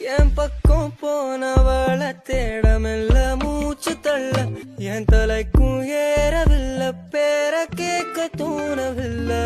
என் பக்கம் போனவள தேடமில்ல மூச்சு தள்ள என் தலைக்கும் ஏறவில்லை பேர கேட்க தோணவில்லை